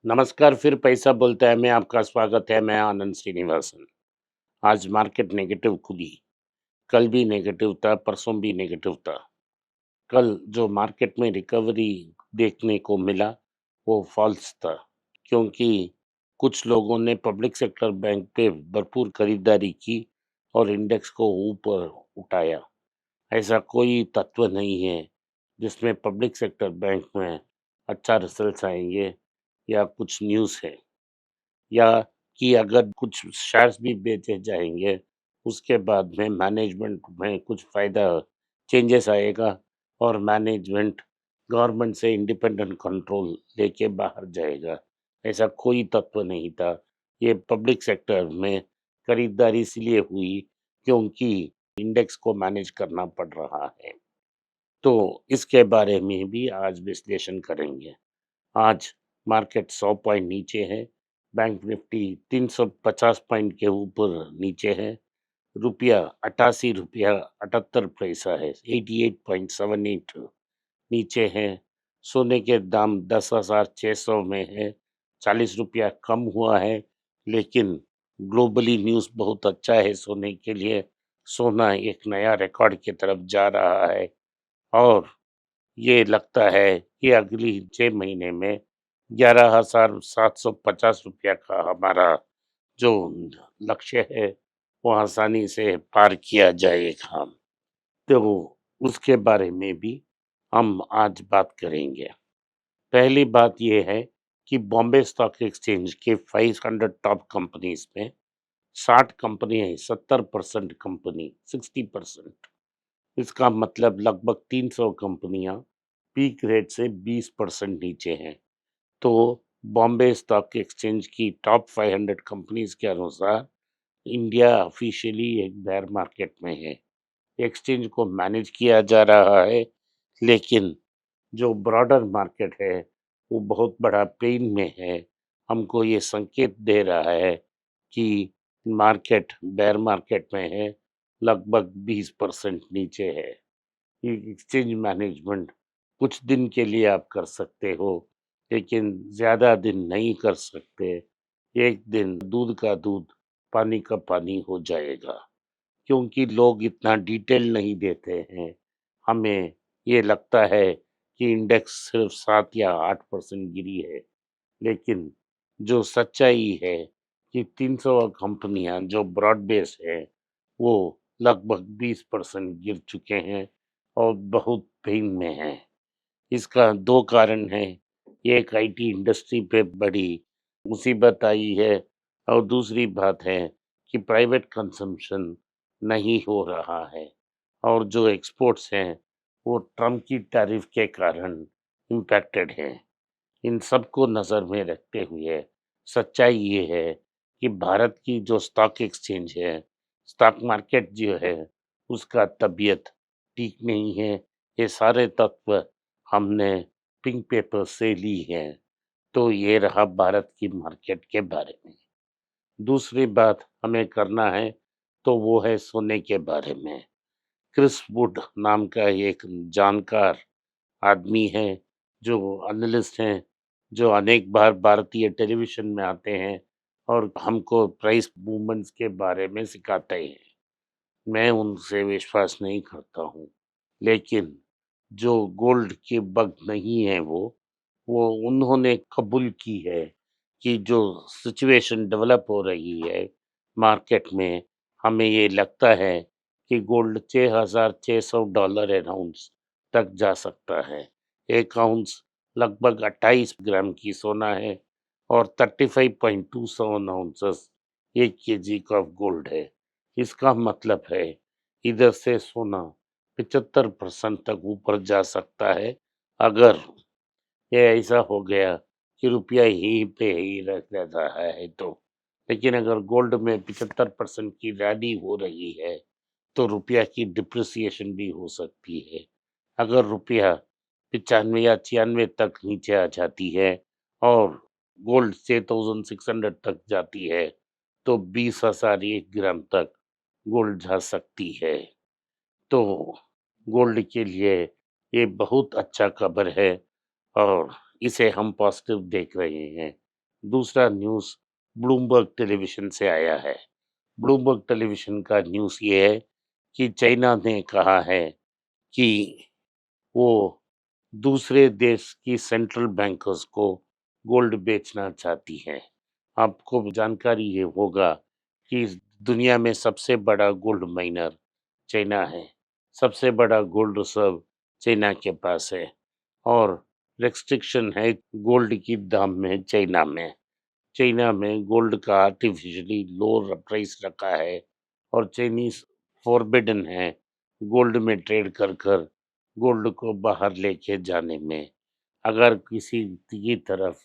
नमस्कार, फिर पैसा बोलता है में आपका स्वागत है। मैं आनंद श्रीनिवासन। आज मार्केट नेगेटिव खुली। कल भी नेगेटिव था, परसों भी नेगेटिव था। कल जो मार्केट में रिकवरी देखने को मिला वो फॉल्स था, क्योंकि कुछ लोगों ने पब्लिक सेक्टर बैंक पे भरपूर खरीदारी की और इंडेक्स को ऊपर उठाया। ऐसा कोई तत्व नहीं है जिसमें पब्लिक सेक्टर बैंक में अच्छा रिजल्ट्स आएंगे या कुछ न्यूज़ है, या कि अगर कुछ शेयर्स भी बेचे जाएँगे, उसके बाद में मैनेजमेंट में कुछ फ़ायदा चेंजेस आएगा और मैनेजमेंट गवर्नमेंट से इंडिपेंडेंट कंट्रोल लेके बाहर जाएगा। ऐसा कोई तत्व नहीं था। ये पब्लिक सेक्टर में खरीदारी इसलिए हुई क्योंकि इंडेक्स को मैनेज करना पड़ रहा है। तो इसके बारे में भी आज विश्लेषण करेंगे। आज मार्केट 100 पॉइंट नीचे है। बैंक निफ्टी 350 पॉइंट के ऊपर नीचे है। रुपया 88 रुपया 78 पैसा है, 88.78 नीचे है। सोने के दाम 10,600 में है, 40 रुपया कम हुआ है। लेकिन ग्लोबली न्यूज़ बहुत अच्छा है सोने के लिए। सोना एक नया रिकॉर्ड की तरफ जा रहा है और ये लगता है कि अगली 6 महीने में 11,750 रुपया का हमारा जो लक्ष्य है वो आसानी से पार किया जाएगा। तो उसके बारे में भी हम आज बात करेंगे। पहली बात ये है कि बॉम्बे स्टॉक एक्सचेंज के 500 टॉप कंपनीज में 60 कंपनी है, 70% कंपनी 60%। इसका मतलब लगभग 300 कंपनियां पीक रेट से 20% नीचे हैं। तो बॉम्बे स्टॉक एक्सचेंज की टॉप 500 कंपनीज के अनुसार इंडिया ऑफिशियली एक बेयर मार्केट में है। एक्सचेंज को मैनेज किया जा रहा है, लेकिन जो ब्रॉडर मार्केट है वो बहुत बड़ा पेन में है। हमको ये संकेत दे रहा है कि मार्केट बेयर मार्केट में है, लगभग 20% नीचे है। ये एक्सचेंज मैनेजमेंट कुछ दिन के लिए आप कर सकते हो, लेकिन ज़्यादा दिन नहीं कर सकते। एक दिन दूध का दूध, पानी का पानी हो जाएगा, क्योंकि लोग इतना डिटेल नहीं देते हैं। हमें ये लगता है कि इंडेक्स सिर्फ 7 या 8% गिरी है, लेकिन जो सच्चाई है कि 300 कंपनियां जो ब्रॉड बेस है वो लगभग 20% गिर चुके हैं और बहुत पेन में हैं। इसका दो कारण है। एक आईटी इंडस्ट्री पे बड़ी मुसीबत आई है और दूसरी बात है कि प्राइवेट कंजम्पशन नहीं हो रहा है और जो एक्सपोर्ट्स हैं वो ट्रम्प की टैरिफ के कारण इम्पैक्टेड हैं। इन सबको नज़र में रखते हुए सच्चाई ये है कि भारत की जो स्टॉक एक्सचेंज है, स्टॉक मार्केट जो है, उसका तबीयत ठीक नहीं है। ये सारे तत्व हमने पिंक पेपर से ली हैं। तो ये रहा भारत की मार्केट के बारे में। दूसरी बात हमें करना है तो वो है सोने के बारे में। क्रिस वुड नाम का एक जानकार आदमी है, जो एनालिस्ट हैं, जो अनेक बार भारतीय टेलीविज़न में आते हैं और हमको प्राइस मूवमेंट्स के बारे में सिखाते हैं। मैं उनसे विश्वास नहीं करता हूँ, लेकिन जो गोल्ड के बग नहीं है वो उन्होंने कबूल की है कि जो सिचुएशन डेवलप हो रही है मार्केट में, हमें ये लगता है कि गोल्ड $6,600 अराउंड्स तक जा सकता है। 1 आउंस लगभग 28 ग्राम की सोना है और 35.27 आउंसेस 1 केजी का गोल्ड है। इसका मतलब है इधर से सोना 75% तक ऊपर जा सकता है, अगर ये ऐसा हो गया कि रुपया यहीं पे ही रह रहा है तो। लेकिन अगर गोल्ड में 75% की रैली हो रही है तो रुपया की डिप्रिसिएशन भी हो सकती है। अगर रुपया 95 या 96 तक नीचे आ जाती है और गोल्ड 6,600 तक जाती है तो 20,000 1 ग्राम तक गोल्ड जा सकती है। तो गोल्ड के लिए ये बहुत अच्छा खबर है और इसे हम पॉजिटिव देख रहे हैं। दूसरा न्यूज़ ब्लूमबर्ग टेलीविज़न से आया है। ब्लूमबर्ग टेलीविज़न का न्यूज़ ये है कि चाइना ने कहा है कि वो दूसरे देश की सेंट्रल बैंकर्स को गोल्ड बेचना चाहती है। आपको जानकारी ये होगा कि इस दुनिया में सबसे बड़ा गोल्ड माइनर चाइना है। सबसे बड़ा गोल्ड रिज़र्व चाइना के पास है और रिस्ट्रिक्शन है गोल्ड की दाम में चाइना में। चाइना में गोल्ड का आर्टिफिशियली लो प्राइस रखा है और चाइनीज फॉरबिडन है गोल्ड में ट्रेड कर कर गोल्ड को बाहर लेके जाने में। अगर किसी की तरफ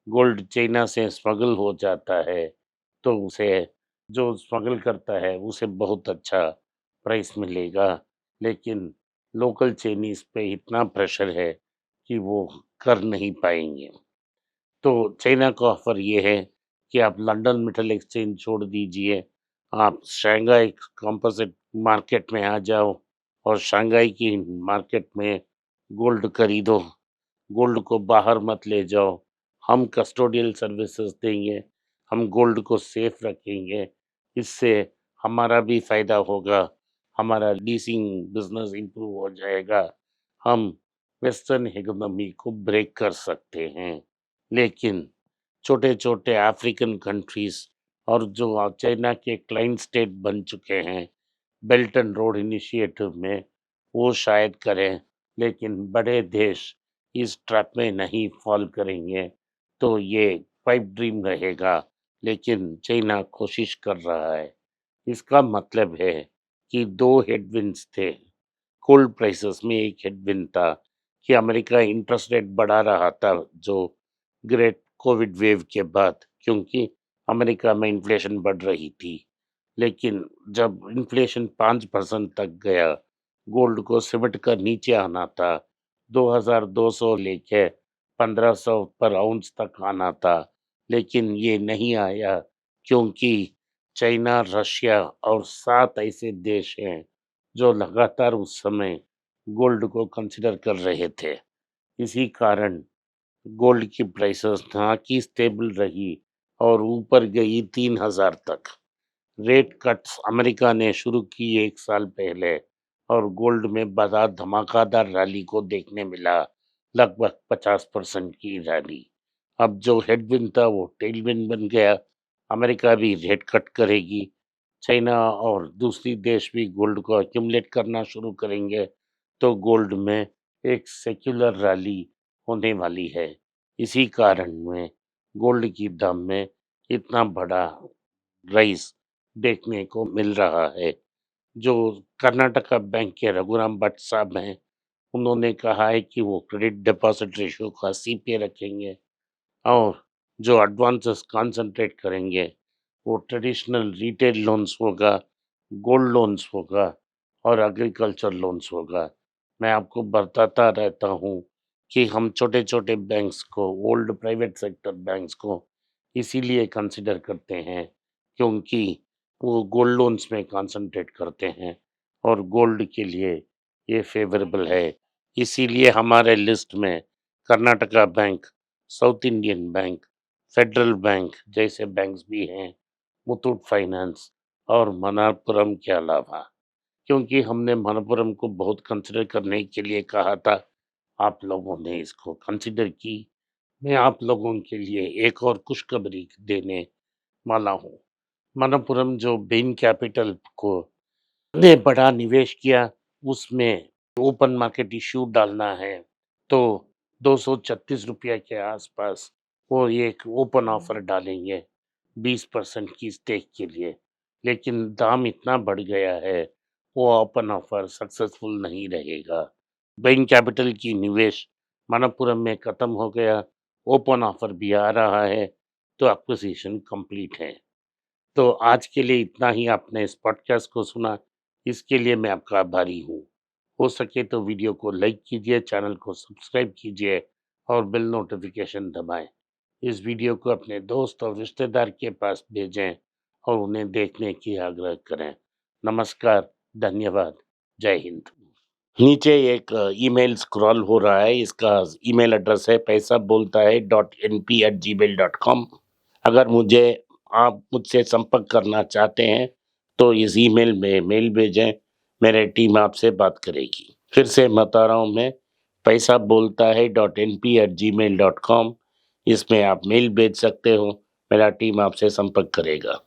गोल्ड चाइना से स्मगल हो जाता है तो उसे जो स्मगल करता है उसे बहुत अच्छा प्राइस मिलेगा, लेकिन लोकल चाइनीज पे इतना प्रेशर है कि वो कर नहीं पाएंगे। तो चाइना का ऑफर ये है कि आप लंदन मेटल एक्सचेंज छोड़ दीजिए, आप शंघाई कंपोजिट मार्केट में आ जाओ और शंघाई की मार्केट में गोल्ड खरीदो, गोल्ड को बाहर मत ले जाओ, हम कस्टोडियल सर्विसेज देंगे, हम गोल्ड को सेफ रखेंगे, इससे हमारा भी फायदा होगा, हमारा लीजिंग बिजनेस इंप्रूव हो जाएगा, हम वेस्टर्न इकोनॉमी को ब्रेक कर सकते हैं। लेकिन छोटे-छोटे अफ्रीकन कंट्रीज़ और जो चाइना के क्लाइंट स्टेट बन चुके हैं, बेल्ट एंड रोड इनिशिएटिव में, वो शायद करें, लेकिन बड़े देश इस ट्रैप में नहीं फ़ॉल करेंगे, तो ये पाइप ड्रीम रहेगा, लेकिन चाइना कोशिश कर रहा है। इसका मतलब है कि 2 हेडविंड्स थे। गोल्ड प्राइसेस में एक हेडविंड था कि अमेरिका इंटरेस्ट रेट बढ़ा रहा था जो ग्रेट कोविड वेव के बाद, क्योंकि अमेरिका में इन्फ्लेशन बढ़ रही थी। लेकिन जब इन्फ्लेशन 5% तक गया, गोल्ड को सिमट कर नीचे आना था, 2200 लेके 1500 पर आउंस तक आना था, लेकिन ये नहीं आया क्योंकि चाइना, रशिया और 7 ऐसे देश हैं जो लगातार उस समय गोल्ड को कंसिडर कर रहे थे। इसी कारण गोल्ड की प्राइसेस ना कि स्टेबल रही और ऊपर गई 3000 तक। रेट कट्स अमेरिका ने शुरू की 1 साल पहले और गोल्ड में बड़ा धमाकेदार रैली को देखने मिला, लगभग 50% की रैली। अब जो हेडविंड था वो टेलविंड बन गया। अमेरिका भी रेट कट करेगी, चाइना और दूसरी देश भी गोल्ड को एक्यूमुलेट करना शुरू करेंगे, तो गोल्ड में एक सेक्युलर रैली होने वाली है। इसी कारण में गोल्ड की दाम में इतना बड़ा राइज देखने को मिल रहा है। जो कर्नाटका बैंक के रघुराम भट्ट साहब हैं, उन्होंने कहा है कि वो क्रेडिट डिपॉजिट रेशियो को 80 पे रखेंगे और जो एडवांसेस कंसंट्रेट करेंगे, वो ट्रेडिशनल रिटेल लोन्स होगा, गोल्ड लोन्स होगा और एग्रीकल्चर लोन्स होगा। मैं आपको बताता रहता हूँ कि हम छोटे-छोटे बैंक्स को, ओल्ड प्राइवेट सेक्टर बैंक्स को इसीलिए कंसिडर करते हैं क्योंकि वो गोल्ड लोन्स में कंसंट्रेट करते हैं और गोल्ड के लिए ये फेवरेबल है। इसीलिए हमारे लिस्ट में Karnataka bank, south Indian bank, federal bank जैसे बैंक्स भी हैं, मुथूट फाइनेंस और मनप्पुरम के अलावा, क्योंकि हमने मनप्पुरम को बहुत कंसिडर करने के लिए कहा था, आप लोगों ने इसको कंसिडर की। मैं आप लोगों के लिए एक और खुशखबरी देने वाला हूँ। मनप्पुरम जो बेन कैपिटल को ने बड़ा निवेश किया, उसमें ओपन मार्केट इश्यू डालना है, तो ₹236 के आसपास वो एक ओपन ऑफर डालेंगे 20% की स्टेक के लिए। लेकिन दाम इतना बढ़ गया है, वो ओपन ऑफर सक्सेसफुल नहीं रहेगा। बेन कैपिटल की निवेश मनप्पुरम में खत्म हो गया, ओपन ऑफर भी आ रहा है, तो एक्विजिशन कंप्लीट है। तो आज के लिए इतना ही। आपने इस पॉडकास्ट को सुना, इसके लिए मैं आपका आभारी हूँ। हो सके तो वीडियो को लाइक कीजिए, चैनल को सब्सक्राइब कीजिए और बेल नोटिफिकेशन दबाएं। इस वीडियो को अपने दोस्त और रिश्तेदार के पास भेजें और उन्हें देखने की आग्रह करें। नमस्कार, धन्यवाद, जय हिंद। नीचे एक ईमेल स्क्रॉल हो रहा है, इसका ईमेल एड्रेस है पैसा बोलता है .np@gmail.com। अगर आप मुझसे संपर्क करना चाहते हैं, तो इस ईमेल में मेल भेजें, मेरी टीम आपसे बात करेगी। फिर से बता रहा हूँ मैं, पैसा बोलता है .np@gmail.com, इसमें आप मेल भेज सकते हो, मेरा टीम आपसे संपर्क करेगा।